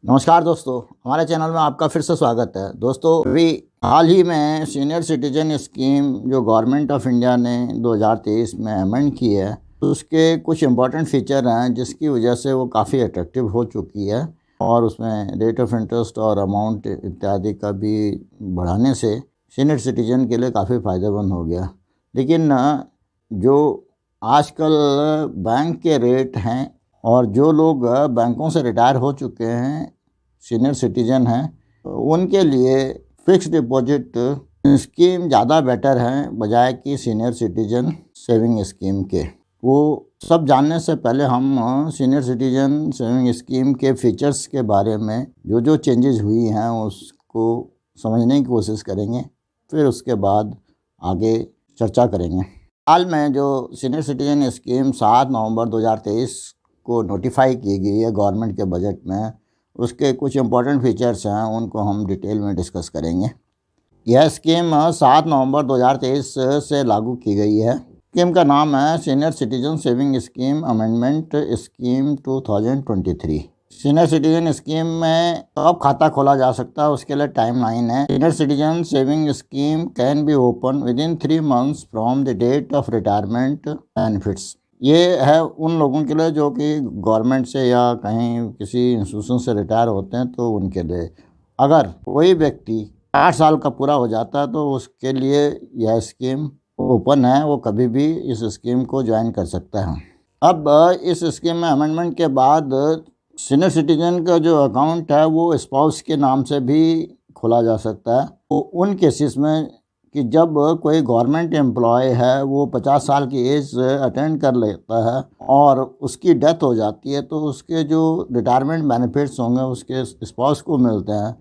नमस्कार दोस्तों, हमारे चैनल में आपका फिर से स्वागत है। दोस्तों, अभी हाल ही में सीनियर सिटीजन स्कीम जो गवर्नमेंट ऑफ इंडिया ने 2023 में अमेंड की है, तो उसके कुछ इम्पॉर्टेंट फीचर हैं जिसकी वजह से वो काफ़ी अट्रैक्टिव हो चुकी है और उसमें रेट ऑफ इंटरेस्ट और अमाउंट इत्यादि का भी बढ़ाने से सीनियर सिटीजन के लिए काफ़ी फ़ायदेमंद हो गया। लेकिन जो आजकल बैंक के रेट हैं और जो लोग बैंकों से रिटायर हो चुके हैं, सीनियर सिटीजन हैं, उनके लिए फ़िक्स डिपॉजिट स्कीम ज़्यादा बेटर है बजाय कि सीनियर सिटीजन सेविंग स्कीम के। वो सब जानने से पहले हम सीनियर सिटीजन सेविंग स्कीम के फीचर्स के बारे में जो चेंजेस हुई हैं उसको समझने की कोशिश करेंगे, फिर उसके बाद आगे चर्चा करेंगे। हाल में जो सीनियर सिटीजन स्कीम 7 नवंबर 2023 को नोटिफाई की गई है गवर्नमेंट के बजट में, उसके कुछ इम्पॉर्टेंट फीचर्स हैं, उनको हम डिटेल में डिस्कस करेंगे। यह स्कीम 7 नवंबर 2023 से लागू की गई है। स्कीम का नाम है senior citizen saving scheme amendment scheme 2023। Senior citizen scheme में कब खाता खोला जा सकता है उसके लिए टाइम लाइन है। Senior citizen saving scheme can be open within 3 months from the date of retirement benefits. ये है उन लोगों के लिए जो कि गवर्नमेंट से या कहीं किसी इंस्टीट्यूशन से रिटायर होते हैं, तो उनके लिए। अगर कोई व्यक्ति 8 साल का पूरा हो जाता है तो उसके लिए यह स्कीम ओपन है, वो कभी भी इस स्कीम को ज्वाइन कर सकता है। अब इस स्कीम में अमेंडमेंट के बाद सीनियर सिटीजन का जो अकाउंट है वो स्पाउस के नाम से भी खोला जा सकता है। तो उन केसेस में कि जब कोई गवर्नमेंट एम्प्लॉय है वो 50 साल की एज अटेंड कर लेता है और उसकी डेथ हो जाती है, तो उसके जो रिटायरमेंट बेनिफिट्स होंगे उसके स्पाउस को मिलते हैं,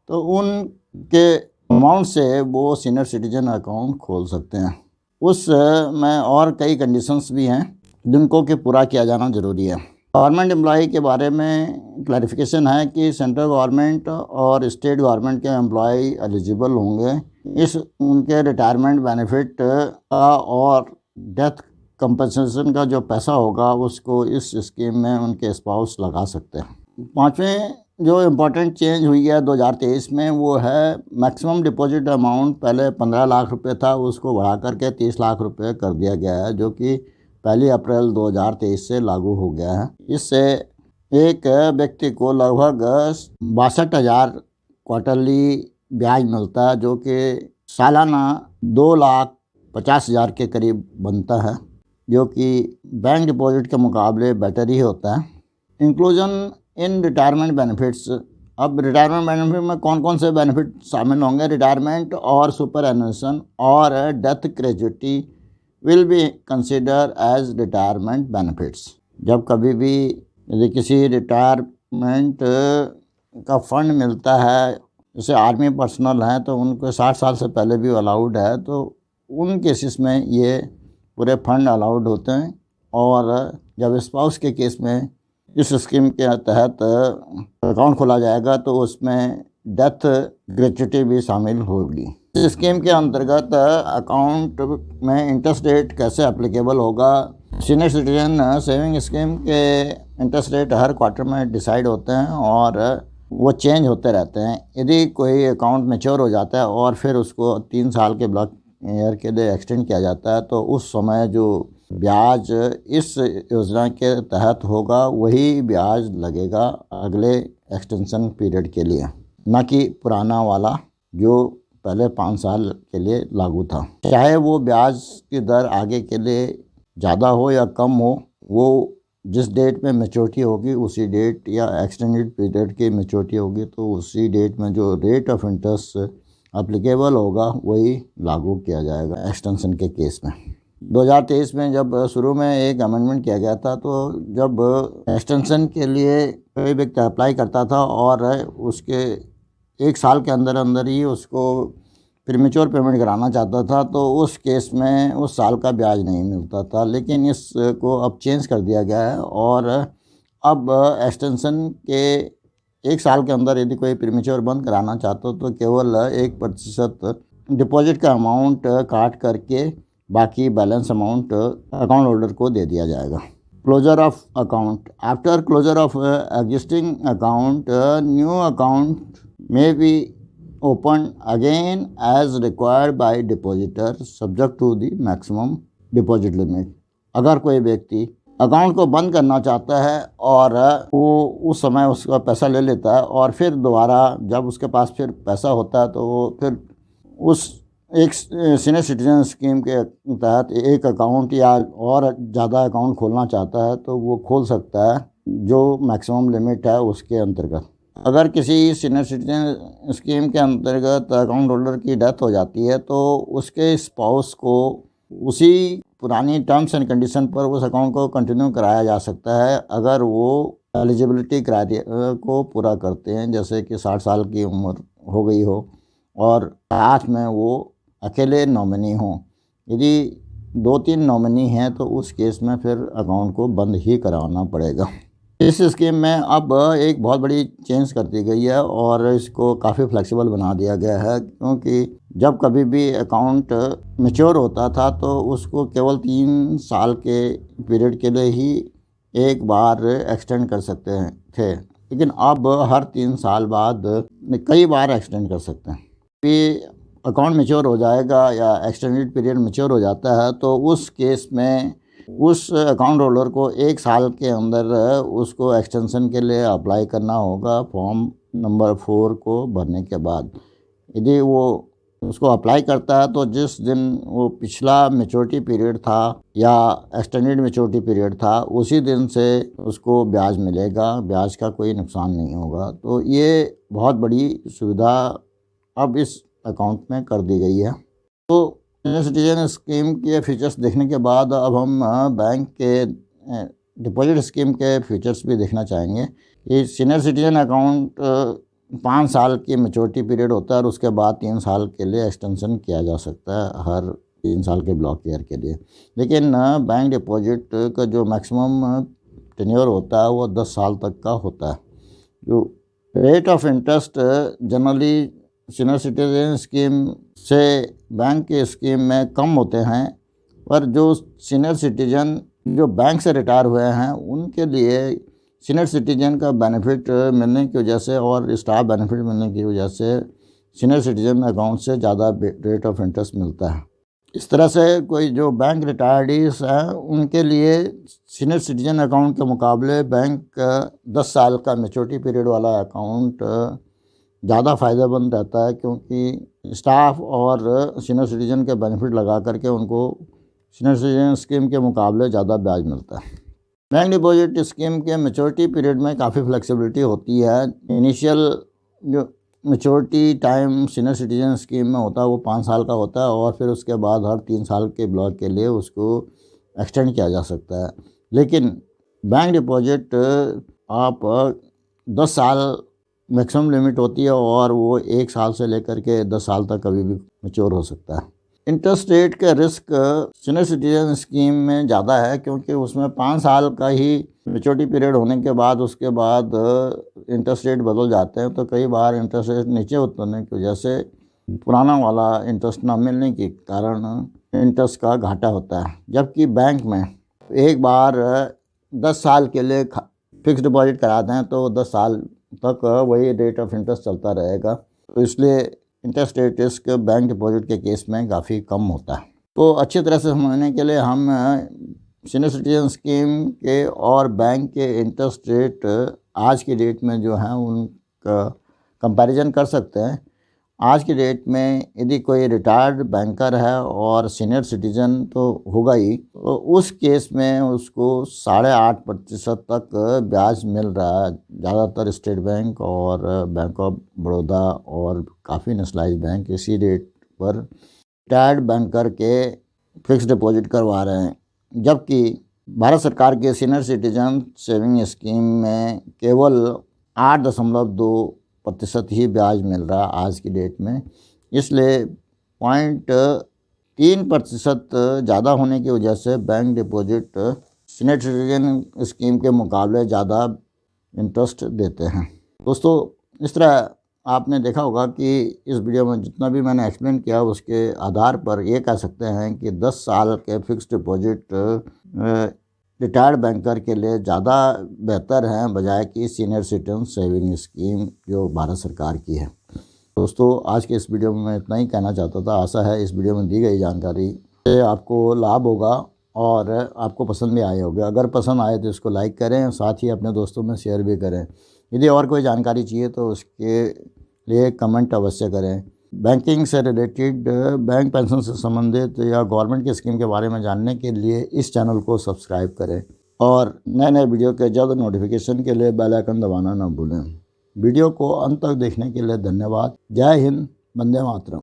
तो उनके अमाउंट से वो सीनियर सिटीजन अकाउंट खोल सकते हैं। उस में और कई कंडीशंस भी हैं जिनको कि पूरा किया जाना ज़रूरी है। गवर्नमेंट एम्प्लॉय के बारे में क्लैरिफिकेशन है कि सेंट्रल गवर्नमेंट और स्टेट गवर्नमेंट के एम्प्लॉय एलिजिबल होंगे इस उनके रिटायरमेंट बेनिफिट का और डेथ कंपनसेशन का जो पैसा होगा उसको इस स्कीम में उनके स्पाउस लगा सकते हैं। पांचवें जो इम्पोर्टेंट चेंज हुई है 2023 में वो है मैक्सिमम डिपॉजिट अमाउंट पहले 15 लाख रुपए था, उसको बढ़ा करके 30 लाख रुपए कर दिया गया है, जो कि 1 अप्रैल 2023 से लागू हो गया है। इससे एक व्यक्ति को लगभग 62,000 क्वार्टरली ब्याज मिलता है, जो कि सालाना 2,50,000 के करीब बनता है, जो कि बैंक डिपॉजिट के मुकाबले बेटर ही होता है। Inclusion in retirement benefits. अब रिटायरमेंट बेनिफिट में कौन कौन से बेनिफिट शामिल होंगे? रिटायरमेंट और सुपर एनुएशन और death gratuity will be consider as retirement benefits. जब कभी भी यदि किसी रिटायरमेंट का फंड मिलता है, जैसे आर्मी पर्सनल हैं तो उनको 60 साल से पहले भी अलाउड है, तो उन केसेस में ये पूरे फंड अलाउड होते हैं। और जब स्पाउस के केस में इस स्कीम के तहत अकाउंट खोला जाएगा तो उसमें डेथ ग्रेच्युटी भी शामिल होगी। इस स्कीम के अंतर्गत अकाउंट में इंटरेस्ट रेट कैसे एप्लीकेबल होगा? सीनियर सिटीजन सेविंग स्कीम के इंटरेस्ट रेट हर क्वार्टर में डिसाइड होते हैं और वो चेंज होते रहते हैं। यदि कोई अकाउंट मैच्योर हो जाता है और फिर उसको 3 साल के ब्लॉक ईयर के लिए एक्सटेंड किया जाता है, तो उस समय जो ब्याज इस योजना के तहत होगा वही ब्याज लगेगा अगले एक्सटेंशन पीरियड के लिए, न कि पुराना वाला जो पहले 5 साल के लिए लागू था। चाहे वो ब्याज की दर आगे के लिए ज़्यादा हो या कम हो, वो जिस डेट में मैच्योरिटी होगी उसी डेट या एक्सटेंडेड पीरियड की मैच्योरिटी होगी तो उसी डेट में जो रेट ऑफ इंटरेस्ट एप्लीकेबल होगा वही लागू किया जाएगा एक्सटेंशन के केस में। 2023 में जब शुरू में एक अमेंडमेंट किया गया था, तो जब एक्सटेंशन के लिए कोई व्यक्ति अप्लाई करता था और उसके 1 साल के अंदर अंदर ही उसको प्रीमेच्योर पेमेंट कराना चाहता था, तो उस केस में उस साल का ब्याज नहीं मिलता था। लेकिन इसको अब चेंज कर दिया गया है और अब एक्सटेंशन के 1 साल के अंदर यदि कोई प्रीमेच्योर बंद कराना चाहता हो तो केवल 1% डिपॉजिट का अमाउंट काट करके बाकी बैलेंस अमाउंट अकाउंट होल्डर को दे दिया जाएगा। closure of account. After closure of existing account, a new account may be opened again as required by depositor subject to the maximum deposit limit. अगर कोई व्यक्ति अकाउंट को बंद करना चाहता है और वो उस समय उसका पैसा ले लेता है और फिर दोबारा जब उसके पास फिर पैसा होता है तो वो फिर उस एक सीनियर सिटीजन स्कीम के तहत एक अकाउंट या और ज़्यादा अकाउंट खोलना चाहता है तो वो खोल सकता है जो मैक्सिमम लिमिट है उसके अंतर्गत। अगर किसी सीनियर सिटीजन स्कीम के अंतर्गत अकाउंट होल्डर की डेथ हो जाती है तो उसके स्पाउस को उसी पुरानी टर्म्स एंड कंडीशन पर उस अकाउंट को कंटिन्यू कराया जा सकता है अगर वो एलिजिबिलिटी क्राइटेरिया को पूरा करते हैं, जैसे कि 60 साल की उम्र हो गई हो और साथ में वो अकेले नॉमिनी हों। यदि 2-3 नॉमिनी हैं तो उस केस में फिर अकाउंट को बंद ही कराना पड़ेगा। इस स्कीम में अब एक बहुत बड़ी चेंज कर दी गई है और इसको काफ़ी फ्लेक्सिबल बना दिया गया है, क्योंकि जब कभी भी अकाउंट मैच्योर होता था तो उसको केवल 3 साल के पीरियड के लिए ही एक बार एक्सटेंड कर सकते थे, लेकिन अब हर 3 साल बाद कई बार एक्सटेंड कर सकते हैं। भी अकाउंट मैच्योर हो जाएगा या एक्सटेंडेड पीरियड मैच्योर हो जाता है तो उस केस में उस अकाउंट होल्डर को 1 साल के अंदर उसको एक्सटेंशन के लिए अप्लाई करना होगा फॉर्म नंबर 4 को भरने के बाद। यदि वो उसको अप्लाई करता है तो जिस दिन वो पिछला मैच्योरिटी पीरियड था या एक्सटेंडेड मैच्योरिटी पीरियड था उसी दिन से उसको ब्याज मिलेगा, ब्याज का कोई नुकसान नहीं होगा। तो ये बहुत बड़ी सुविधा अब इस अकाउंट में कर दी गई है। तो सीनियर सिटीजन स्कीम के फीचर्स देखने के बाद अब हम बैंक के डिपॉजिट स्कीम के फीचर्स भी देखना चाहेंगे। ये सीनियर सिटीजन अकाउंट 5 साल की मैच्योरिटी पीरियड होता है और उसके बाद 3 साल के लिए एक्सटेंशन किया जा सकता है हर 3 साल के ब्लॉक ईयर के लिए। लेकिन बैंक डिपॉजिट का जो मैक्सिमम टेन्योर होता है वो 10 साल तक का होता है। जो rate of interest generally senior citizen scheme से बैंक के स्कीम में कम होते हैं, पर जो सीनियर सिटीजन जो बैंक से रिटायर हुए हैं उनके लिए सीनियर सिटीजन का बेनिफिट मिलने की वजह से और स्टाफ बेनिफिट मिलने की वजह से सीनियर सिटीजन अकाउंट से ज़्यादा रेट ऑफ इंटरेस्ट मिलता है। इस तरह से कोई जो बैंक रिटायर्डीज हैं उनके लिए सीनियर सिटीजन अकाउंट के मुकाबले बैंक 10 साल का मैच्योरिटी पीरियड वाला अकाउंट ज़्यादा फ़ायदेमंद रहता है, क्योंकि स्टाफ और सीनियर सिटीजन के बेनिफिट लगा करके उनको सीनियर सिटीजन स्कीम के मुकाबले ज़्यादा ब्याज मिलता है। बैंक डिपॉजिट स्कीम के मैच्योरिटी पीरियड में काफ़ी फ्लेक्सिबिलिटी होती है। इनिशियल जो maturity time senior citizen scheme में होता है वो 5 साल का होता है और फिर उसके बाद हर 3 साल के ब्लॉक के लिए उसको एक्सटेंड किया जा सकता है। लेकिन बैंक डिपॉजिट आप 10 साल मैक्सिमम लिमिट होती है और वो 1 साल से लेकर के 10 साल तक कभी भी मैच्योर हो सकता है। इंटरेस्ट रेट का रिस्क सीनियर सिटीजन स्कीम में ज़्यादा है, क्योंकि उसमें 5 साल का ही मैच्योरिटी पीरियड होने के बाद उसके बाद इंटरेस्ट रेट बदल जाते हैं, तो कई बार इंटरेस्ट रेट नीचे उतरने की वजह से पुराना वाला इंटरेस्ट ना मिलने के कारण इंटरेस्ट का घाटा होता है। जबकि बैंक में एक बार 10 साल के लिए फिक्स डिपॉजिट कराते हैं तो 10 साल तक वही रेट ऑफ इंटरेस्ट चलता रहेगा, तो इसलिए interest rate risk bank deposit के केस में काफ़ी कम होता है। तो अच्छी तरह से समझने के लिए हम सीनियर सिटीजन स्कीम के और बैंक के इंटरेस्ट रेट आज की डेट में जो हैं उनका कंपैरिजन कर सकते हैं। आज की डेट में यदि कोई रिटायर्ड बैंकर है और सीनियर सिटीजन तो होगा ही, तो उस केस में उसको 8.5% तक ब्याज मिल रहा है। ज़्यादातर स्टेट बैंक और बैंक ऑफ बड़ौदा और काफ़ी नेशनलाइज्ड बैंक इसी रेट पर रिटायर्ड बैंकर के फिक्स डिपॉजिट करवा रहे हैं। जबकि भारत सरकार के सीनियर सिटीजन सेविंग स्कीम में केवल 8.2% ही ब्याज मिल रहा है आज की डेट में। इसलिए 0.3% ज़्यादा होने की वजह से bank deposit senior citizen scheme के मुकाबले ज़्यादा इंटरेस्ट देते हैं। दोस्तों, इस तरह आपने देखा होगा कि इस वीडियो में जितना भी मैंने एक्सप्लेन किया उसके आधार पर ये कह सकते हैं कि 10 साल के फिक्स डिपॉजिट रिटायर्ड बैंकर के लिए ज़्यादा बेहतर हैं बजाय कि सीनियर सिटीजन सेविंग स्कीम जो भारत सरकार की है। दोस्तों, आज के इस वीडियो में मैं इतना ही कहना चाहता था। आशा है इस वीडियो में दी गई जानकारी से आपको लाभ होगा और आपको पसंद भी आए होगा। अगर पसंद आए तो इसको लाइक करें, साथ ही अपने दोस्तों में शेयर भी करें। यदि और कोई जानकारी चाहिए तो उसके लिए कमेंट अवश्य करें। बैंकिंग से रिलेटेड, बैंक पेंशन से संबंधित या गवर्नमेंट की स्कीम के बारे में जानने के लिए इस चैनल को सब्सक्राइब करें और नए नए वीडियो के जल्द नोटिफिकेशन के लिए बेल आइकन दबाना न भूलें। वीडियो को अंत तक देखने के लिए धन्यवाद। जय हिंद, वंदे मातरम।